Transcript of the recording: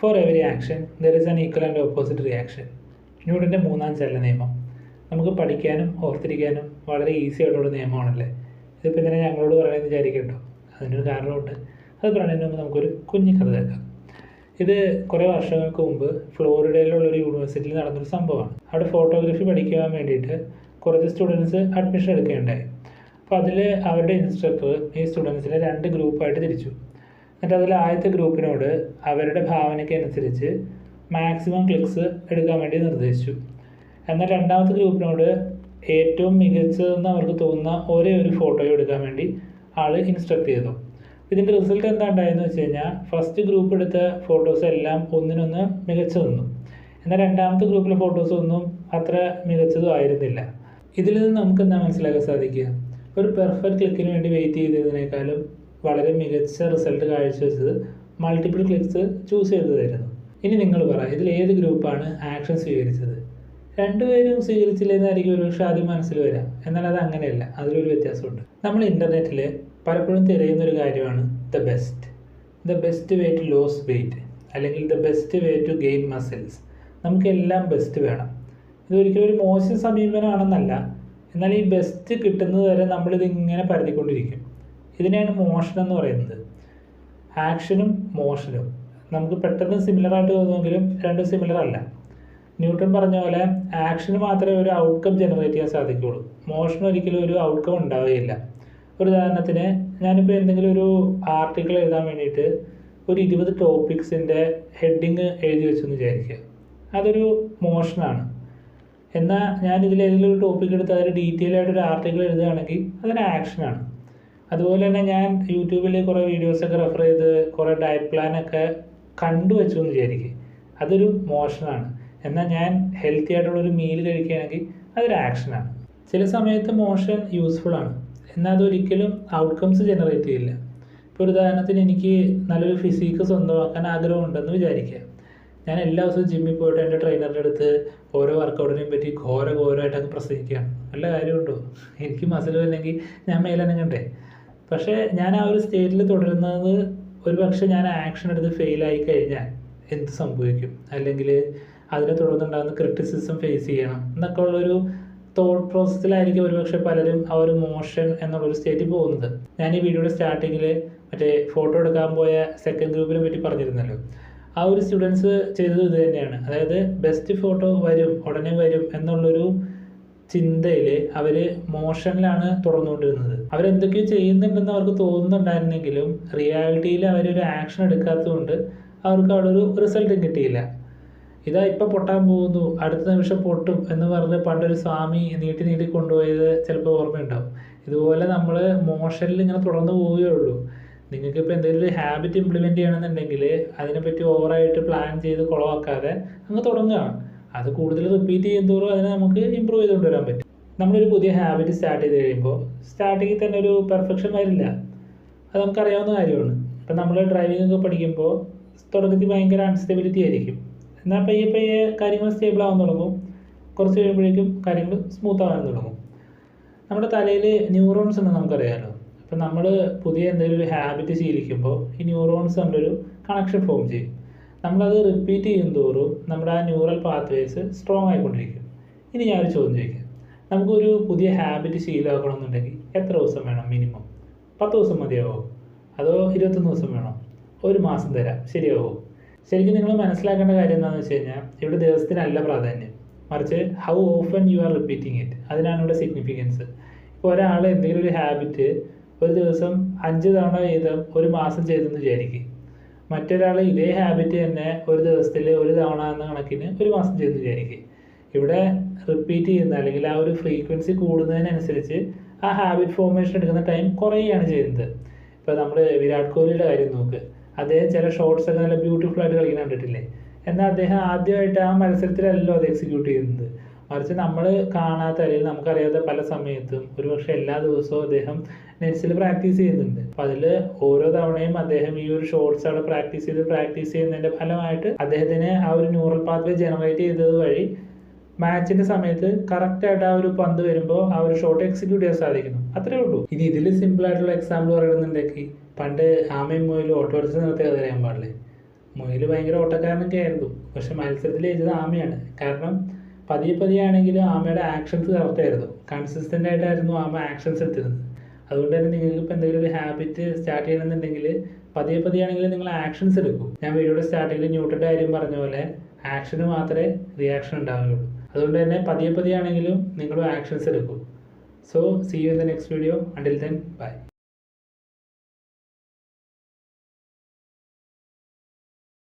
Four every action there is an equal and opposite reaction. ന്യൂട്ടൻ്റെ മൂന്നാം ചലന നിയമം നമുക്ക് പഠിക്കാനും ഓർത്തിരിക്കാനും വളരെ ഈസി ആയിട്ടുള്ള നിയമമാണല്ലേ. ഇതിപ്പോൾ ഇതിനെ ഞങ്ങളോട് പറയണമെന്ന് വിചാരിക്കട്ടോ, അതിനൊരു കാരണമുണ്ട്. അത് പറയുന്നതിന് മുമ്പ് നമുക്കൊരു കുഞ്ഞു കഥ കേൾക്കാം. ഇത് കുറേ വർഷങ്ങൾക്ക് മുമ്പ് ഫ്ലോറിഡയിലുള്ളൊരു യൂണിവേഴ്സിറ്റിയിൽ നടന്നൊരു സംഭവമാണ്. അവിടെ ഫോട്ടോഗ്രാഫി പഠിക്കാൻ വേണ്ടിയിട്ട് കുറച്ച് സ്റ്റുഡൻസ് അഡ്മിഷൻ എടുക്കുകയുണ്ടായി. അപ്പോൾ അതിൽ അവരുടെ ഇൻസ്ട്രക്ടർ ഈ സ്റ്റുഡൻസിനെ 2 ഗ്രൂപ്പായിട്ട് തിരിച്ചു. എന്നിട്ട് അതിൽ ആദ്യത്തെ ഗ്രൂപ്പിനോട് അവരുടെ ഭാവനയ്ക്ക് അനുസരിച്ച് മാക്സിമം ക്ലിക്സ് എടുക്കാൻ വേണ്ടി നിർദ്ദേശിച്ചു. എന്നാൽ രണ്ടാമത്തെ ഗ്രൂപ്പിനോട് ഏറ്റവും മികച്ചതെന്ന് അവർക്ക് തോന്നുന്ന ഒരേ ഒരു ഫോട്ടോയോ എടുക്കാൻ വേണ്ടി ആൾ ഇൻസ്ട്രക്ട് ചെയ്തു. ഇതിൻ്റെ റിസൾട്ട് എന്താ ഉണ്ടായെന്ന് വെച്ച് കഴിഞ്ഞാൽ ഫസ്റ്റ് ഗ്രൂപ്പ് എടുത്ത ഫോട്ടോസ് എല്ലാം ഒന്നിനൊന്ന് മികച്ചു നിന്നു. എന്നാൽ രണ്ടാമത്തെ ഗ്രൂപ്പിലെ ഫോട്ടോസ് ഒന്നും അത്ര മികച്ചതും ആയിരുന്നില്ല. ഇതിൽ നിന്ന് നമുക്ക് എന്താ മനസ്സിലാക്കാൻ സാധിക്കുക? ഒരു പെർഫെക്റ്റ് ക്ലിക്കിന് വേണ്ടി വെയിറ്റ് ചെയ്തതിനേക്കാളും വളരെ മികച്ച റിസൾട്ട് കാഴ്ചവെച്ചത് മൾട്ടിപ്പിൾ ക്ലിക്സ് ചൂസ് ചെയ്തതായിരുന്നു. ഇനി നിങ്ങൾ പറ, ഇതിൽ ഏത് ഗ്രൂപ്പാണ് ആക്ഷൻ സ്വീകരിച്ചത്? രണ്ടുപേരും സ്വീകരിച്ചില്ലെന്നായിരിക്കും ഒരു പക്ഷേ ആദ്യം മനസ്സിൽ വരാം. എന്നാൽ അത് അങ്ങനെയല്ല, അതിലൊരു വ്യത്യാസമുണ്ട്. നമ്മൾ ഇൻ്റർനെറ്റിൽ പലപ്പോഴും തിരയുന്നൊരു കാര്യമാണ് the best way to lose weight, അല്ലെങ്കിൽ the best way to gain muscles. നമുക്കെല്ലാം ബെസ്റ്റ് വേണം. ഇതൊരിക്കലും ഒരു മോശം സമീപനമാണെന്നല്ല, എന്നാൽ ഈ ബെസ്റ്റ് കിട്ടുന്നത് വരെ നമ്മളിതിങ്ങനെ പരതിക്കൊണ്ടിരിക്കും. ഇതിനെയാണ് മോഷൻ എന്ന് പറയുന്നത്. ആക്ഷനും മോഷനും നമുക്ക് പെട്ടെന്ന് സിമിലറായിട്ട് തോന്നുമെങ്കിലും രണ്ടും സിമിലർ അല്ല. ന്യൂട്ടൺ പറഞ്ഞ പോലെ ആക്ഷന് മാത്രമേ ഒരു ഔട്ട്കം ജനറേറ്റ് ചെയ്യാൻ സാധിക്കുകയുള്ളൂ, മോഷന് ഒരിക്കലും ഒരു ഔട്ട്കം ഉണ്ടാവുകയില്ല. ഒരു ഉദാഹരണത്തിന് ഞാനിപ്പോൾ എന്തെങ്കിലും ഒരു ആർട്ടിക്കിൾ എഴുതാൻ വേണ്ടിയിട്ട് ഒരു 20 ടോപ്പിക്സിൻ്റെ ഹെഡിങ് എഴുതി വെച്ചെന്ന് വിചാരിക്കുക. അതൊരു മോഷനാണ്. എന്നാൽ ഞാൻ ഇതിലേതെങ്കിലും ഒരു ടോപ്പിക് എടുത്ത് അതിൽ ഡീറ്റെയിൽ ആയിട്ടൊരു ആർട്ടിക്കിൾ എഴുതുകയാണെങ്കിൽ അതൊരു ആക്ഷനാണ്. അതുപോലെ തന്നെ ഞാൻ യൂട്യൂബിൽ കുറേ വീഡിയോസൊക്കെ റെഫർ ചെയ്ത് കുറേ ഡയറ്റ് പ്ലാനൊക്കെ കണ്ടുവച്ചു എന്ന് വിചാരിക്കുക, അതൊരു മോഷനാണ്. എന്നാൽ ഞാൻ ഹെൽത്തി ആയിട്ടുള്ളൊരു മീൽ കഴിക്കുകയാണെങ്കിൽ അതൊരു ആക്ഷനാണ്. ചില സമയത്ത് മോഷൻ യൂസ്ഫുള്ളാണ്, എന്നാൽ അതൊരിക്കലും ഔട്ട്കംസ് ജനറേറ്റ് ചെയ്യില്ല. ഇപ്പോൾ ഒരു ഉദാഹരണത്തിന് എനിക്ക് നല്ലൊരു ഫിസിക്ക് സ്വന്തമാക്കാൻ ആഗ്രഹമുണ്ടെന്ന് വിചാരിക്കുക. ഞാൻ എല്ലാ ദിവസവും ജിമ്മിൽ പോയിട്ട് എൻ്റെ ട്രെയിനറുടെ അടുത്ത് ഓരോ വർക്കൗട്ടിനെയും പറ്റി ഘോരമായിട്ടൊക്കെ പ്രസംഗിക്കുകയാണ്. നല്ല കാര്യമുണ്ടോ? എനിക്ക് മസിൽ അല്ലെങ്കിൽ ഞാൻ മേലനങ്ങണ്ടേ? പക്ഷേ ഞാൻ ആ ഒരു സ്റ്റേറ്റിൽ തുടരുന്നത് ഒരു പക്ഷേ ഞാൻ ആക്ഷൻ എടുത്ത് ഫെയിലായി കഴിഞ്ഞാൽ എന്ത് സംഭവിക്കും, അല്ലെങ്കിൽ അതിനെ തുടർന്നുണ്ടാകുന്ന ക്രിറ്റിസിസം ഫേസ് ചെയ്യണം എന്നൊക്കെ ഉള്ളൊരു തോട്ട് പ്രോസസ്സിലായിരിക്കും ഒരുപക്ഷെ പലരും ആ ഒരു മോഷൻ എന്നുള്ളൊരു സ്റ്റേറ്റിൽ പോകുന്നത്. ഞാൻ ഈ വീഡിയോയുടെ സ്റ്റാർട്ടിങ്ങിൽ മറ്റേ ഫോട്ടോ എടുക്കാൻ പോയ സെക്കൻഡ് ഗ്രൂപ്പിനെ പറ്റി പറഞ്ഞിരുന്നല്ലോ. ആ ഒരു സ്റ്റുഡൻസ് ചെയ്തത് ഇത് തന്നെയാണ്. അതായത് ബെസ്റ്റ് ഫോട്ടോ വരും, ഉടനെ വരും എന്നുള്ളൊരു ചിന്തയിൽ അവർ മോഷനിലാണ് തുടർന്നുകൊണ്ടിരുന്നത്. അവരെന്തൊക്കെയോ ചെയ്യുന്നുണ്ടെന്ന് അവർക്ക് തോന്നുന്നുണ്ടായിരുന്നെങ്കിലും റിയാലിറ്റിയിൽ അവരൊരു ആക്ഷൻ എടുക്കാത്തതുകൊണ്ട് അവർക്ക് അവിടെ ഒരു റിസൾട്ടും കിട്ടിയില്ല. ഇതാ ഇപ്പം പൊട്ടാൻ പോകുന്നു, അടുത്ത നിമിഷം പൊട്ടും എന്ന് പറഞ്ഞ് പണ്ടൊരു സ്വാമി നീട്ടി കൊണ്ടുപോയത് ചിലപ്പോൾ ഓർമ്മയുണ്ടാവും. ഇതുപോലെ നമ്മൾ മോഷനിൽ ഇങ്ങനെ തുടർന്ന് പോവുകയുള്ളൂ. നിങ്ങൾക്കിപ്പോൾ എന്തെങ്കിലും ഒരു ഹാബിറ്റ് ഇംപ്ലിമെൻറ്റ് ചെയ്യണമെന്നുണ്ടെങ്കിൽ അതിനെപ്പറ്റി ഓവറായിട്ട് പ്ലാൻ ചെയ്ത് കുളമാക്കാതെ അങ്ങ് തുടങ്ങുക. അത് കൂടുതൽ റിപ്പീറ്റ് ചെയ്യുന്നതോറും അതിനെ നമുക്ക് ഇമ്പ്രൂവ് ചെയ്തുകൊണ്ട് വരാൻ പറ്റും. നമ്മളൊരു പുതിയ ഹാബിറ്റ് സ്റ്റാർട്ട് ചെയ്ത് കഴിയുമ്പോൾ സ്റ്റാർട്ടിങ്ങിൽ തന്നെ ഒരു പെർഫെക്ഷൻ വരില്ല, അത് നമുക്കറിയാവുന്ന കാര്യമാണ്. ഇപ്പം നമ്മൾ ഡ്രൈവിംഗ് ഒക്കെ പഠിക്കുമ്പോൾ തുടക്കത്തിൽ ഭയങ്കര അൺസ്റ്റെബിലിറ്റി ആയിരിക്കും. എന്നാൽ പയ്യെ കാര്യങ്ങൾ സ്റ്റേബിൾ ആവാൻ തുടങ്ങും. കുറച്ച് കഴിയുമ്പോഴേക്കും കാര്യങ്ങൾ സ്മൂത്ത് ആവാൻ തുടങ്ങും. നമ്മുടെ തലയിൽ ന്യൂറോൺസ് ഉണ്ടെന്ന് നമുക്കറിയാമല്ലോ. അപ്പം നമ്മൾ പുതിയ എന്തെങ്കിലും ഒരു ഹാബിറ്റ് ശീലിക്കുമ്പോൾ ഈ ന്യൂറോൺസ് തമ്മിലൊരു കണക്ഷൻ ഫോം ചെയ്യും. നമ്മളത് റിപ്പീറ്റ് ചെയ്യുന്തോറും നമ്മുടെ ആ ന്യൂറൽ പാത്വേസ് സ്ട്രോങ് ആയിക്കൊണ്ടിരിക്കും. ഇനി ഞാനൊരു ചോദ്യം ചോദിക്കാം. നമുക്കൊരു പുതിയ ഹാബിറ്റ് ശീലമാക്കണമെന്നുണ്ടെങ്കിൽ എത്ര ദിവസം വേണം? മിനിമം 10 ദിവസം മതിയാവോ? അതോ 21 ദിവസം വേണോ? 1 മാസം തരാം, ശരിയാവോ? ശരിക്കും നിങ്ങൾ മനസ്സിലാക്കേണ്ട കാര്യം എന്താണെന്ന് വെച്ച് കഴിഞ്ഞാൽ ഇവിടെ ദിവസത്തിനല്ല പ്രാധാന്യം, മറിച്ച് how often you are repeating it, അതിനാണ് ഇവിടെ സിഗ്നിഫിക്കൻസ്. ഇപ്പോൾ ഒരാൾ എന്തെങ്കിലും ഒരു ഹാബിറ്റ് ഒരു ദിവസം 5 തവണ ചെയ്ത് 1 മാസം ചെയ്തെന്ന് വിചാരിക്കും. മറ്റൊരാൾ ഇതേ ഹാബിറ്റ് തന്നെ ഒരു ദിവസത്തിൽ 1 തവണ എന്ന കണക്കിന് 1 മാസം ചെയ്തെന്ന് വിചാരിക്കും. ഇവിടെ റിപ്പീറ്റ് ചെയ്യുന്ന അല്ലെങ്കിൽ ആ ഒരു ഫ്രീക്വൻസി കൂടുന്നതിനനുസരിച്ച് ആ ഹാബിറ്റ് ഫോർമേഷൻ എടുക്കുന്ന ടൈം കുറയുകയാണ് ചെയ്യുന്നത്. ഇപ്പോൾ നമ്മൾ വിരാട് കോഹ്ലിയുടെ കാര്യം നോക്ക്. അദ്ദേഹം ചില ഷോട്ട്സ് ഒക്കെ നല്ല ബ്യൂട്ടിഫുൾ ആയിട്ട് കളിക്കുന്ന കണ്ടിട്ടില്ലേ? എന്നാൽ അദ്ദേഹം ആദ്യമായിട്ട് ആ മത്സരത്തിലല്ലോ അത് എക്സിക്യൂട്ട് ചെയ്യുന്നത്, മറിച്ച് നമ്മൾ കാണാത്ത അല്ലെങ്കിൽ നമുക്കറിയാത്ത പല സമയത്തും ഒരുപക്ഷെ എല്ലാ ദിവസവും അദ്ദേഹം നെറ്റ്സിൽ പ്രാക്ടീസ് ചെയ്യുന്നുണ്ട്. അപ്പം അതിൽ ഓരോ തവണയും അദ്ദേഹം ഈ ഒരു ഷോട്ട്സ് അവിടെ പ്രാക്ടീസ് ചെയ്യുന്നതിൻ്റെ ഫലമായിട്ട് അദ്ദേഹത്തിന് ആ ഒരു ന്യൂറൽ പാത്വേ ജനറേറ്റ് ചെയ്തത് വഴി മാച്ചിൻ്റെ സമയത്ത് കറക്റ്റായിട്ട് ആ ഒരു പന്ത് വരുമ്പോൾ ആ ഒരു ഷോട്ട് എക്സിക്യൂട്ട് ചെയ്യാൻ സാധിക്കുന്നു. അത്രേ ഉള്ളൂ. ഇനി ഇതിൽ സിമ്പിളായിട്ടുള്ള എക്സാമ്പിൾ പറയുന്നുണ്ടെങ്കിൽ പണ്ട് ആമയും മോയിലും ഓട്ടോ റിക്ഷ നിർത്തിയ കഥ അറിയാൻ പാടില്ലേ? മുയൽ ഭയങ്കര ഓട്ടക്കാരനൊക്കെ ആയിരുന്നു, പക്ഷെ മത്സരത്തിൽ ജയിച്ചത് ആമയാണ്. കാരണം പതിയെ പതിയെ ആണെങ്കിലും ആമയുടെ ആക്ഷൻസ് കറക്റ്റ് ആയിരുന്നു, കൺസിസ്റ്റൻ്റ് ആയിട്ടായിരുന്നു ആമ ആക്ഷൻസ് എടുത്തിരുന്നത്. അതുകൊണ്ട് തന്നെ നിങ്ങൾക്ക് ഇപ്പോൾ എന്തെങ്കിലും ഒരു ഹാബിറ്റ് സ്റ്റാർട്ട് ചെയ്യണമെന്നുണ്ടെങ്കിൽ പതിയെ പതിയെ ആണെങ്കിലും നിങ്ങൾ ആക്ഷൻസ് എടുക്കും. ഞാൻ വീഡിയോയുടെ സ്റ്റാർട്ടിങ്ങിൽ ന്യൂട്ടൻ്റെ കാര്യം പറഞ്ഞ പോലെ ആക്ഷന് മാത്രമേ റിയാക്ഷൻ ഉണ്ടാവുകയുള്ളൂ. അതുകൊണ്ട് തന്നെ പതിയെ പതിയെ ആണെങ്കിലും നിങ്ങൾ ആക്ഷൻസ് എടുക്കും. So see you in the next video. Until then by.